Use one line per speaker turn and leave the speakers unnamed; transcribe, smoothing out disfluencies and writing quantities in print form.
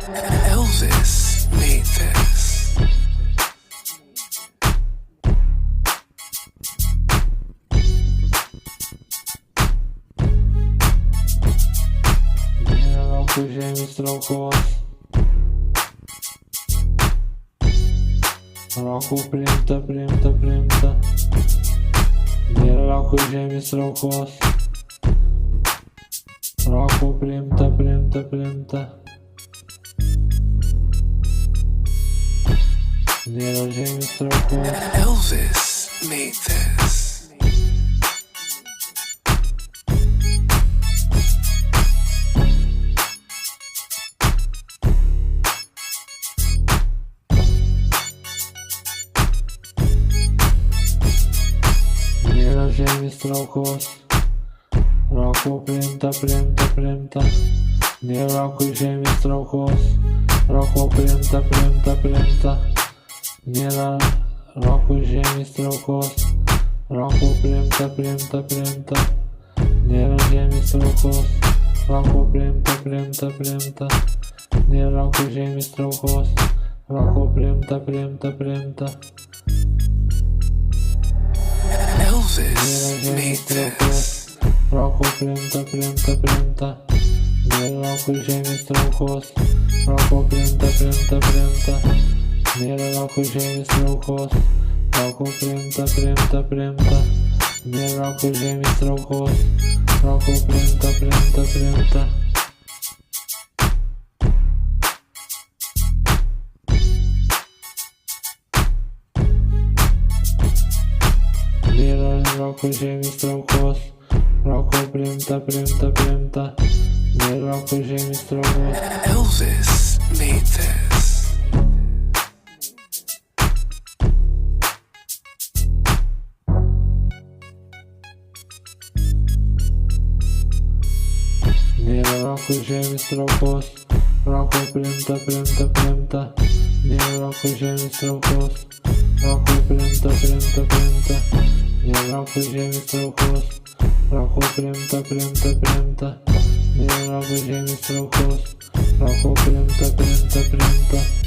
Elvis made this.
Nėra žemės traukos. Rokų priimta. Nėra žemės traukos. Rokų priimta. Nėra žemės traukos.
Elvis made this.
Nėra žemės traukos. Rokų priimta. Nėra žemės traukos. Rokų priimta. Nėra žemės traukos. Rokų priimta. Nėra žemės traukos. Rokų priimta. Nėra žemės traukos. Rokų priimta.
Elvis made this.
Rokų priimta. Nėra žemės traukos. Rokų priimta. Nėra žemės traukos. Rokų priimta. Nėra žemės traukos. Rokų priimta. Nėra žemės traukos. Rokų priimta. Nėra žemės traukos.
Elvis made this.
Nėra žemės traukos. Rokų priimta. Nėra žemės traukos. Rokų priimta. Nėra žemės traukos. Rokų priimta. Nėra žemės traukos. Rokų priimta.